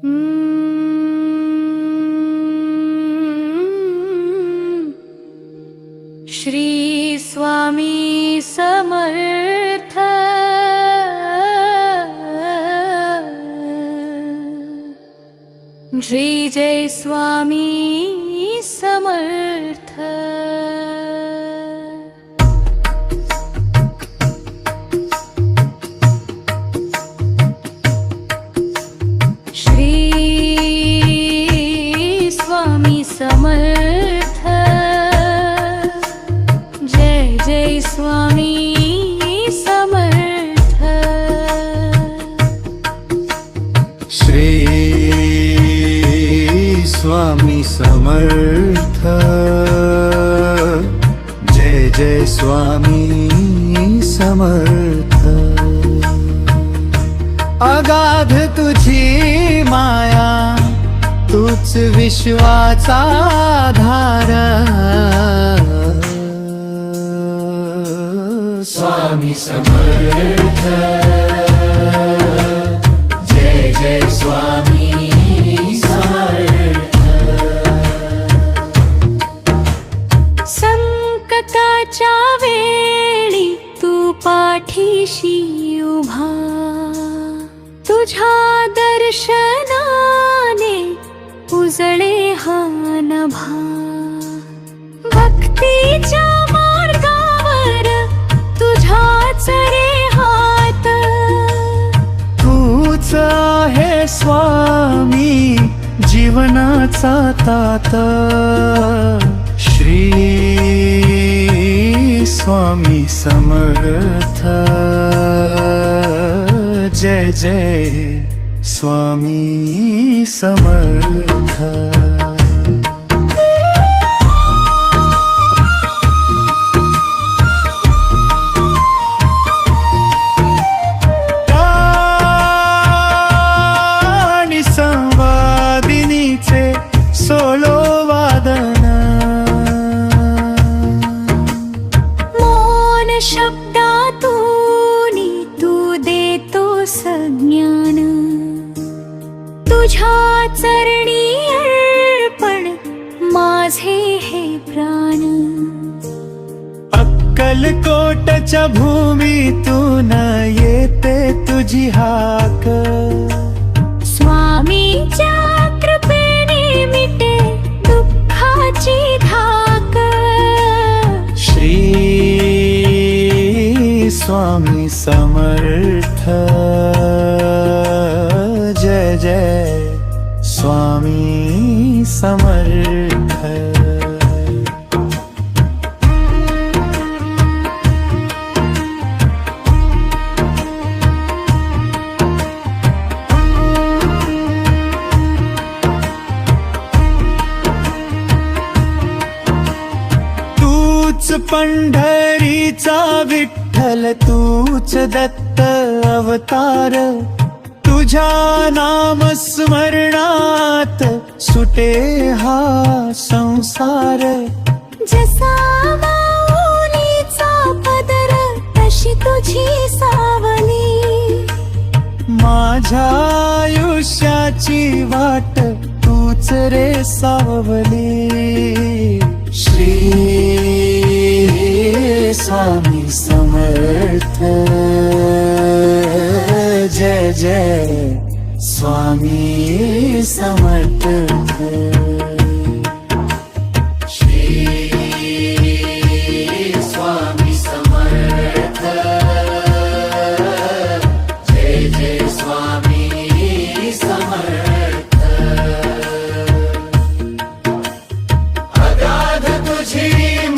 श्री स्वामी समर्थ। श्री जय स्वामी समर्थ। श्री स्वामी समर्थ। जय जय स्वामी समर्थ। श्री स्वामी समर्थ। जय जय स्वामी समर्थ। अगाध तुझी माया, तूच विश्वाचा आधार। स्वामी समर्थ। जय जय स्वामी समर्थ। संकटाच्या वेळी तू पाठीशी उभा, तुझ्या दर्शनाने उजळे हा नभा। भक्तीच्या मार्गावर तुझ्याच रे हात। तूच आहे स्वामी जीवनाचा तात। श्री स्वामी समर्थ। जय जय स्वामी समर्थ। संवादिनीचे सोलो वादन। मौन शब्दातून तू देतो संज्ञान। तुझ्या चरणी अर्पण माझे हे प्राण। अक्कलकोटच्या भूमीतून येते तुझी हाक। स्वामीच्या कृपेने मिटे दुःखाची धाक। श्री स्वामी समर्थ। जय जय स्वामी समर्थ। तूच पंढरीचा विठ्ठल, तूच दत्त अवतार। तुझ्या नाम स्मरणात सुटे हा संसार। जसा माऊलीचा पदर तशी तुझी सावली। माझ्या आयुष्याची वाट तूच रे सावली। श्री स्वामी समर्थ। जय जय स्वामी समर्थ। श्री स्वामी समर्थ। जय जय स्वामी समर्थ। अगाध तुझी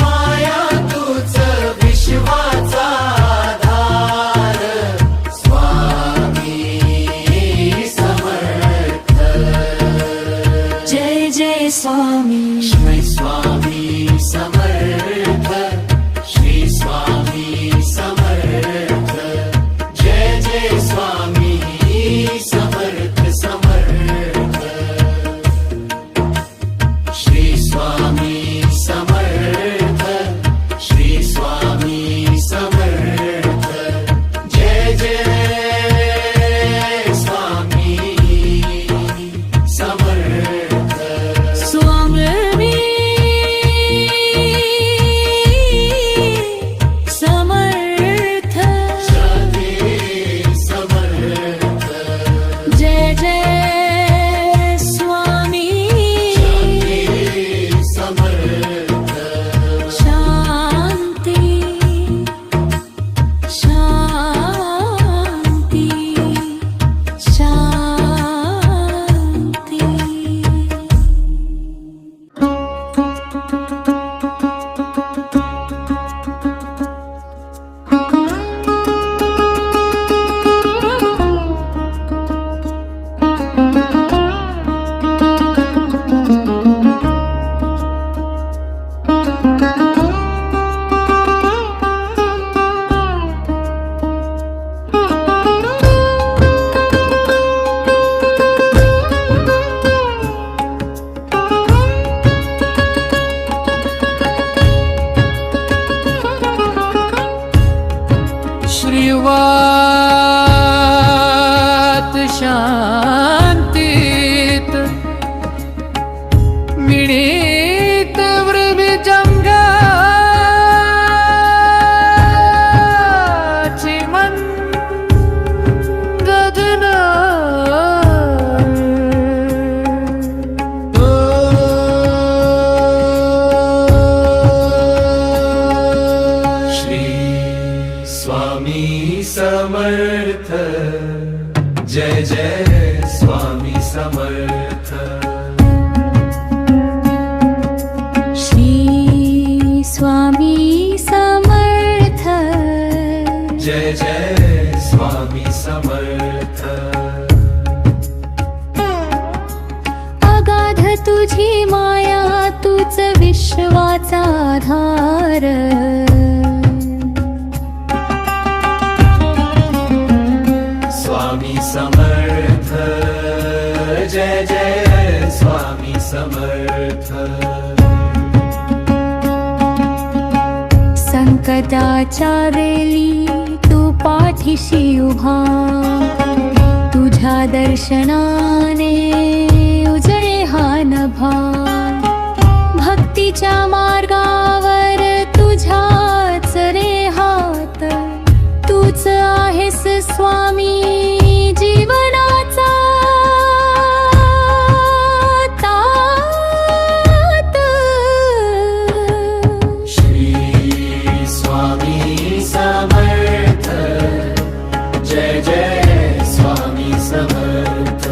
माया, तूच विश्वाचा आधार। स्वामी समर्थ। जय जय स्वामी। श्री स्वामी समर्थ। श्री स्वामी समर्थ। जय जय स्वामी समर्थ समर्थ। श्री स्वामी समर्थ। श्री स्वामी समर्थ। जय जय स्वामी शांतीत मिळीत वृभिजंगाची मंगधन श्री स्वामी समर्थ जय जय स्वामी समर्थ श्री स्वामी समर्थ जय जय स्वामी समर्थ अगाध तुझी माया तूच विश्वाचा आधार स्वामी समर्थ जय जय स्वामी समर्थ संकटाच्या वेळी तू पाठीशी उभा तुझ्या दर्शनाने उजळे हा नभा भक्तीच्या मार्गावर तुझ्याच रे हात तूच आहेस स्वामी जीवनाचा तात श्री स्वामी समर्थ जय जय स्वामी समर्थ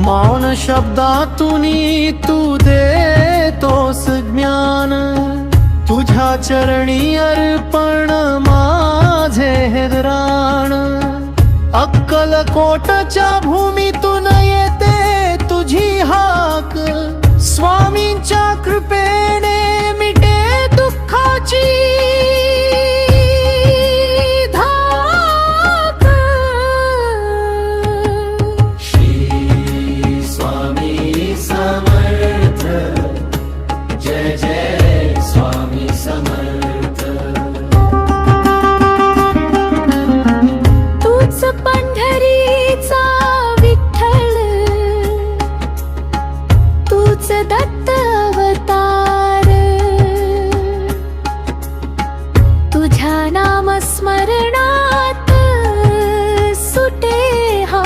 मौन शब्दातूनी तू देतोस ज्ञान तुझ्या चरणी अर्पण माझे राण अक्कलकोटच्या भूमीतून येते तुझी हाक स्वामींच्या कृपेने मिटे दुःखाची धाक श्री स्वामी समर्थ जय जय स्वामी समर्थ तूच पंढरीचा विठ्ठल तूच दत्त अवतार तुझ्या नामस्मरणात सुटे हा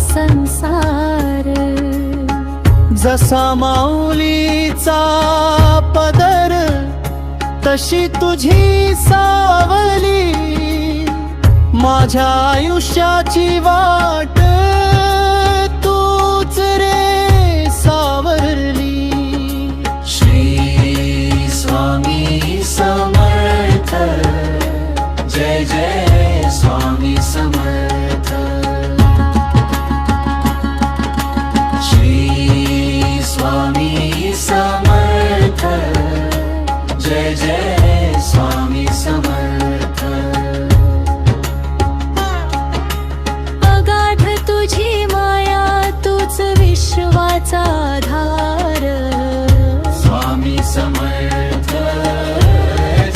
संसार जसा माऊलीचा पदर तशी तुझी सावली माझ्या आयुष्याची वाट तूच रे सावरली श्री स्वामी समर्थ जय जय स्वामी समर्थ श्री स्वामी समर्थ जय जय स्वामी समर्थ अगाध तुझी माया तूच विश्वाचा आधार स्वामी समर्थ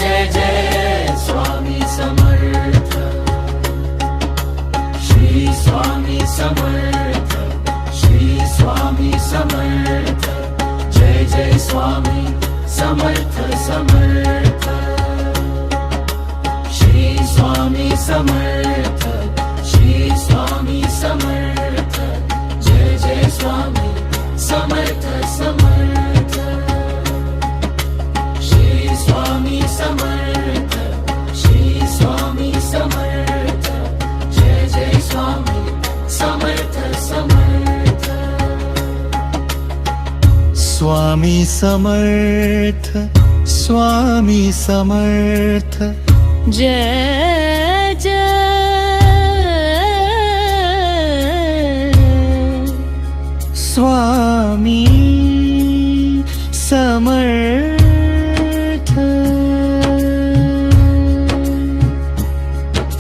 जय जय स्वामी समर्थ श्री स्वामी समर्थ श्री स्वामी समर्थ जय जय स्वामी समर्थ समर्थ श्री स्वामी समर्थ श्री स्वामी समर्थ जय जय स्वामी समर्थ समर्थ श्री स्वामी समर्थ श्री स्वामी समर्थ जय जय स्वामी समर्थ समर्थ स्वामी समर्थ स्वामी समर्थ जय जय स्वामी समर्थ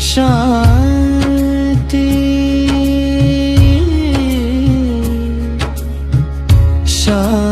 शांती शांती